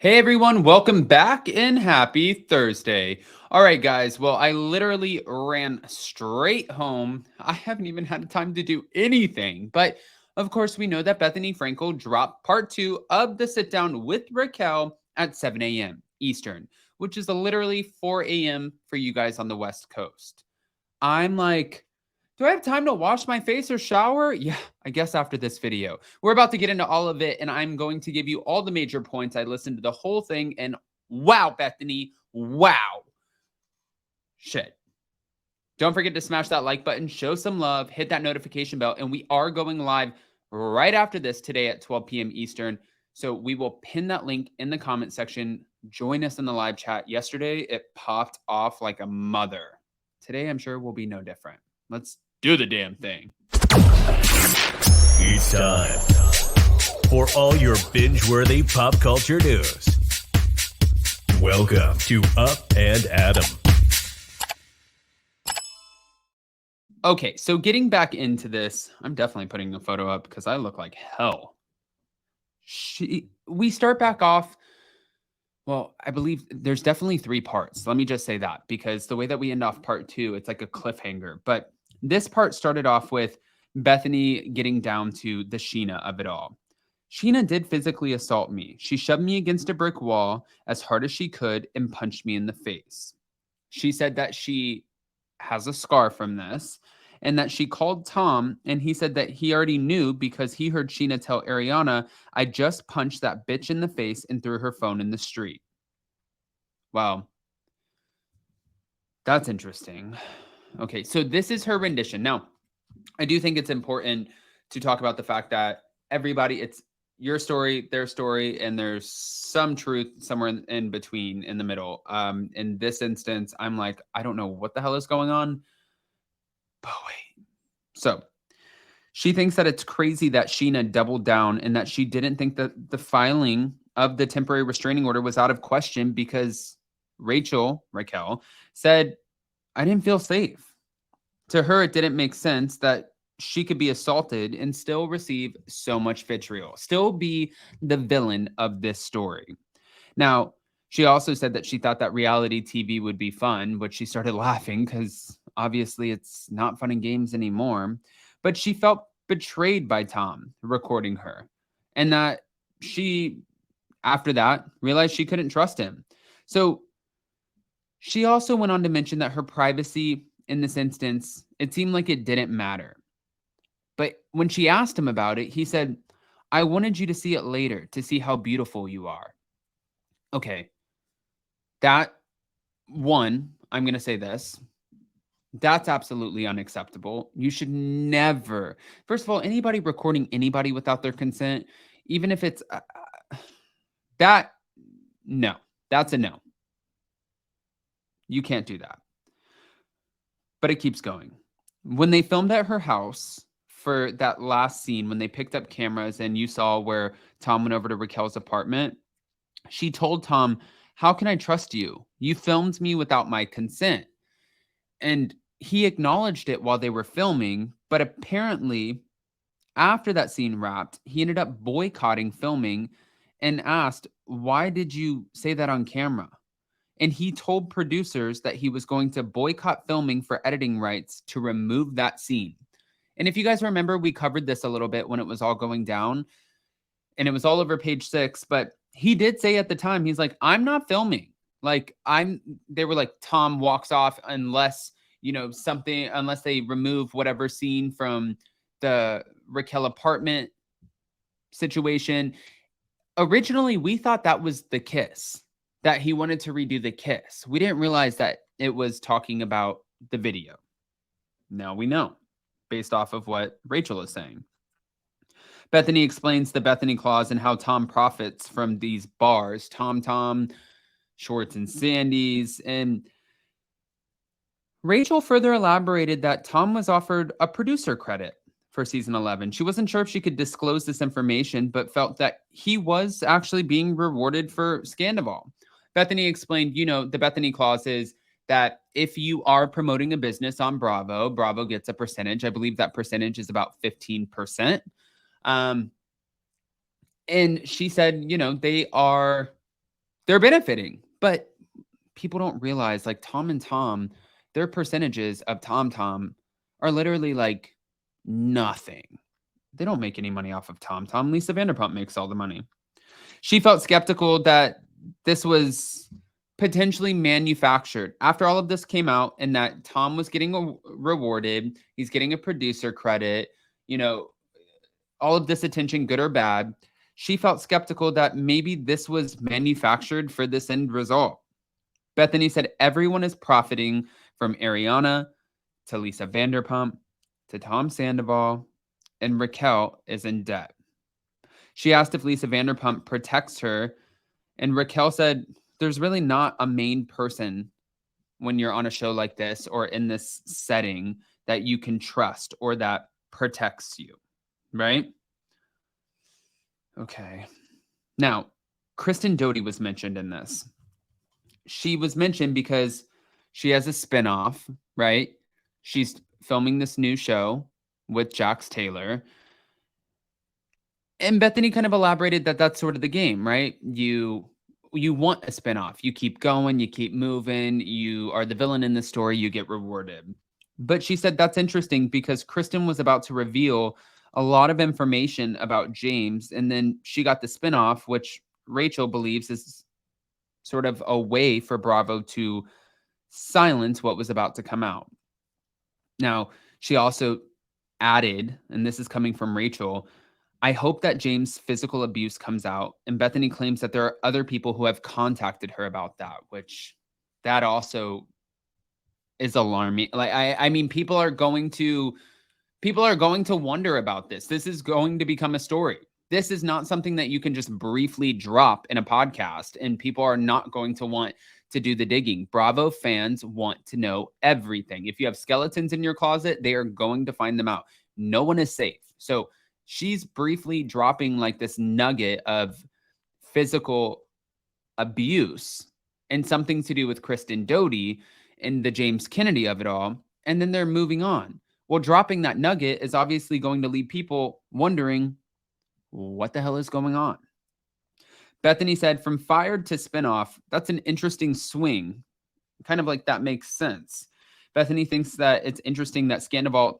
Hey everyone, welcome back and happy Thursday. All right, guys. Well, I literally ran straight home. I haven't even had time to do anything. But of course, we know that Bethany Frankel dropped part two of the sit down with Raquel at 7 a.m. Eastern, which is literally 4 a.m. for you guys on the West Coast. I'm like, do I have time to wash my face or shower? Yeah, I guess after this video. We're about to get into all of it, and I'm going to give you all the major points. I listened to the whole thing, and wow, Bethany, wow. Shit. Don't forget to smash that like button, show some love, hit that notification bell, and we are going live right after this today at 12 p.m. Eastern. So we will pin that link in the comment section. Join us in the live chat. Yesterday, it popped off like a mother. Today, I'm sure will be no different. Let's do the damn thing. It's time for all your binge-worthy pop culture news. Welcome to Up and Adam. Okay, so getting back into this, I'm definitely putting a photo up because I look like hell. We start back off. Well, I believe there's definitely three parts. Let me just say that because the way that we end off part two, it's like a cliffhanger. But this part started off with Bethenny getting down to the Sheena of it all. Sheena did physically assault me. She shoved me against a brick wall as hard as she could and punched me in the face. She said that she has a scar from this and that she called Tom and he said that he already knew because he heard Sheena tell Ariana, I just punched that bitch in the face and threw her phone in the street. Wow. That's interesting. Okay, so this is her rendition. Now, I do think it's important to talk about the fact that everybody, it's your story, their story, and there's some truth somewhere in between, in the middle. In this instance, I'm like, I don't know what the hell is going on, but wait. So she thinks that it's crazy that Sheena doubled down and that she didn't think that the filing of the temporary restraining order was out of question because Raquel, said, I didn't feel safe. To her, it didn't make sense that she could be assaulted and still receive so much vitriol, still be the villain of this story. Now, she also said that she thought that reality TV would be fun, but she started laughing because obviously it's not fun and games anymore. But she felt betrayed by Tom recording her, and that she, after that, realized she couldn't trust him. So she also went on to mention that her privacy in this instance, it seemed like it didn't matter. But when she asked him about it, he said, I wanted you to see it later to see how beautiful you are. Okay. That one, I'm going to say this. That's absolutely unacceptable. You should never, first of all, anybody recording anybody without their consent, even if it's that, no, that's a no. You can't do that. But it keeps going. When they filmed at her house for that last scene, when they picked up cameras and you saw where Tom went over to Raquel's apartment, she told Tom, how can I trust you? You filmed me without my consent. And he acknowledged it while they were filming, but apparently after that scene wrapped, he ended up boycotting filming and asked, why did you say that on camera? And he told producers that he was going to boycott filming for editing rights to remove that scene. And if you guys remember, we covered this a little bit when it was all going down and it was all over page 6, but he did say at the time, he's like, I'm not filming. Like they were like, Tom walks off unless, unless they remove whatever scene from the Raquel apartment situation. Originally, we thought that was the kiss, that he wanted to redo the kiss. We didn't realize that it was talking about the video. Now we know, based off of what Rachel is saying. Bethenny explains the Bethenny clause and how Tom profits from these bars, Tom, Shorts and Sandy's. And Rachel further elaborated that Tom was offered a producer credit for season 11. She wasn't sure if she could disclose this information, but felt that he was actually being rewarded for Scandival. Bethenny explained, the Bethenny clause is that if you are promoting a business on Bravo gets a percentage. I believe that percentage is about 15%. And she said, they are they're benefiting. But people don't realize, like, Tom and Tom, their percentages of Tom are literally like nothing. They don't make any money off of Tom. Lisa Vanderpump makes all the money. She felt skeptical that this was potentially manufactured after all of this came out, and that Tom was getting rewarded. He's getting a producer credit, all of this attention, good or bad. She felt skeptical that maybe this was manufactured for this end result. Bethenny said everyone is profiting, from Ariana to Lisa Vanderpump to Tom Sandoval, and Raquel is in debt. She asked if Lisa Vanderpump protects her, and Raquel said there's really not a main person when you're on a show like this or in this setting that you can trust or that protects you, right? Okay. Now, Kristen Doute was mentioned in this. She was mentioned because she has a spinoff, right? She's filming this new show with Jax Taylor. And Bethenny kind of elaborated that that's sort of the game, right? You want a spinoff. You keep going, you keep moving, you are the villain in the story, you get rewarded. But she said that's interesting because Kristen was about to reveal a lot of information about James, and then she got the spinoff, which Rachel believes is sort of a way for Bravo to silence what was about to come out. Now, she also added, and this is coming from Rachel, I hope that James' physical abuse comes out. And Bethenny claims that there are other people who have contacted her about that, which that also is alarming. Like, I mean, people are going to wonder about this. This is going to become a story. This is not something that you can just briefly drop in a podcast, and people are not going to want to do the digging. Bravo fans want to know everything. If you have skeletons in your closet, they are going to find them out. No one is safe. So she's briefly dropping like this nugget of physical abuse and something to do with Kristen Doute and the James Kennedy of it all. And then they're moving on. Well, dropping that nugget is obviously going to leave people wondering, what the hell is going on? Bethenny said, from fired to spinoff, that's an interesting swing. Kind of like that makes sense. Bethenny thinks that it's interesting that Scandoval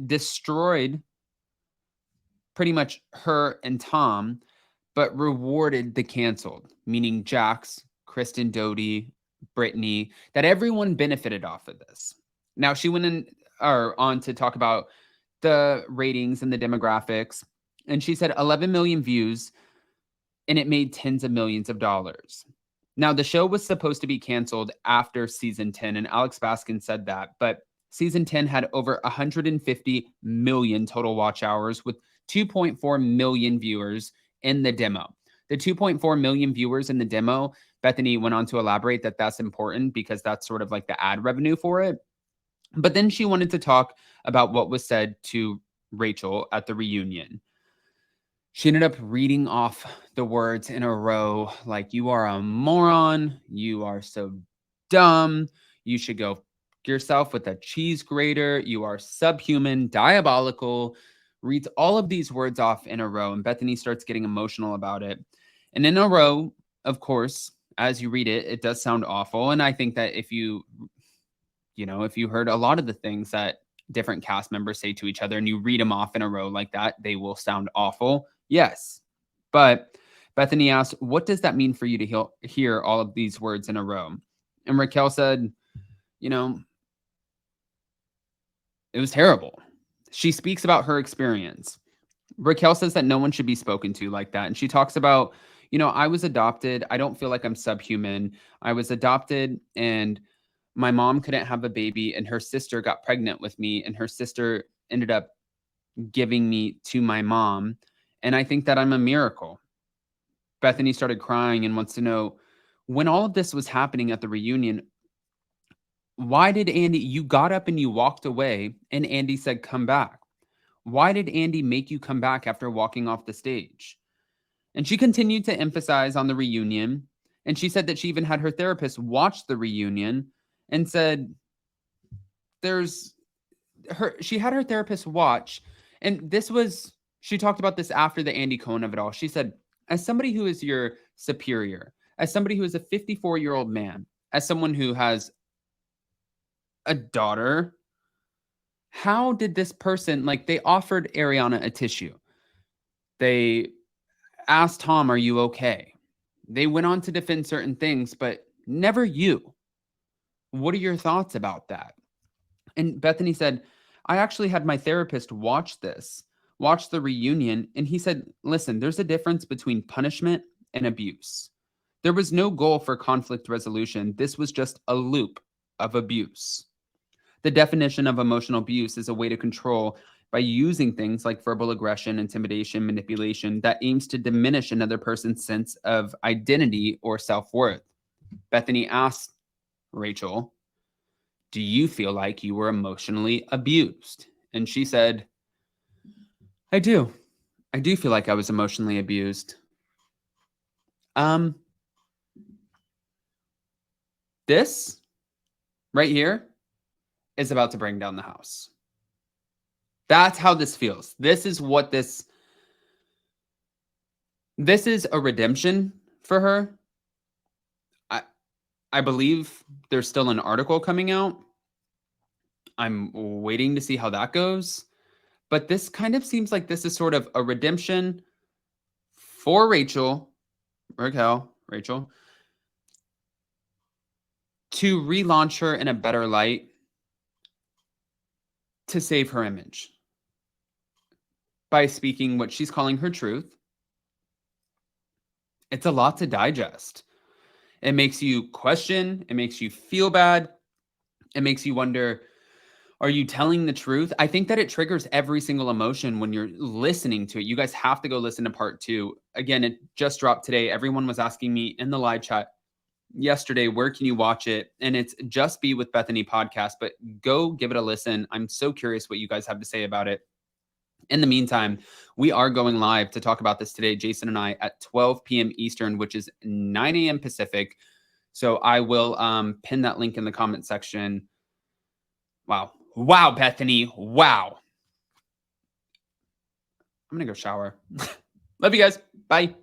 destroyed pretty much her and Tom, but rewarded the canceled, meaning Jax, Kristen Doute, Brittany, that everyone benefited off of this. Now, she went on to talk about the ratings and the demographics, and she said 11 million views, and it made tens of millions of dollars. Now, the show was supposed to be canceled after season 10, and Alex Baskin said that, but season 10 had over 150 million total watch hours with 2.4 million viewers in the demo. The 2.4 million viewers in the demo, Bethenny went on to elaborate that that's important because that's sort of like the ad revenue for it. But then she wanted to talk about what was said to Rachel at the reunion. She ended up reading off the words in a row, like, you are a moron, you are so dumb, you should go yourself with a cheese grater, you are subhuman, diabolical, reads all of these words off in a row, and Bethenny starts getting emotional about it. And in a row, of course, as you read it, it does sound awful. And I think that if you heard a lot of the things that different cast members say to each other and you read them off in a row like that, they will sound awful. Yes. But Bethenny asked, what does that mean for you to hear all of these words in a row? And Raquel said, it was terrible. She speaks about her experience. Raquel says that no one should be spoken to like that. And she talks about, I was adopted. I don't feel like I'm subhuman. I was adopted and my mom couldn't have a baby and her sister got pregnant with me and her sister ended up giving me to my mom. And I think that I'm a miracle. Bethenny started crying and wants to know, when all of this was happening at the reunion, why did you got up and you walked away and Andy said, come back? Why did Andy make you come back after walking off the stage? And she continued to emphasize on the reunion. And she said that she even had her therapist watch the reunion and said she had her therapist watch. And she talked about this after the Andy Cohen of it all. She said, as somebody who is your superior, as somebody who is a 54-year-old man, as someone who has a daughter, how did this person, like, they offered Ariana a tissue. They asked Tom, are you okay? They went on to defend certain things, but never you. What are your thoughts about that? And Bethenny said, I actually had my therapist watch the reunion, and he said, listen, there's a difference between punishment and abuse. There was no goal for conflict resolution. This was just a loop of abuse. The definition of emotional abuse is a way to control by using things like verbal aggression, intimidation, manipulation that aims to diminish another person's sense of identity or self-worth. Bethenny asked Rachel, do you feel like you were emotionally abused? And she said, I do. I do feel like I was emotionally abused. This right here is about to bring down the house. That's how this feels. This is what this is a redemption for her. I believe there's still an article coming out. I'm waiting to see how that goes. But this kind of seems like this is sort of a redemption for Rachel, to relaunch her in a better light, to save her image by speaking what she's calling her truth. It's a lot to digest. It makes you question. It makes you feel bad. It makes you wonder, are you telling the truth? I think that it triggers every single emotion when you're listening to it. You guys have to go listen to part 2. Again, it just dropped today. Everyone was asking me in the live chat yesterday, where can you watch it? And it's Just Be with Bethenny podcast, but go give it a listen. I'm so curious what you guys have to say about it. In the meantime, we are going live to talk about this today, Jason and I, at 12 p.m. Eastern, which is 9 a.m. Pacific. So I will pin that link in the comment section. Wow. Wow, Bethenny. Wow. I'm going to go shower. Love you guys. Bye.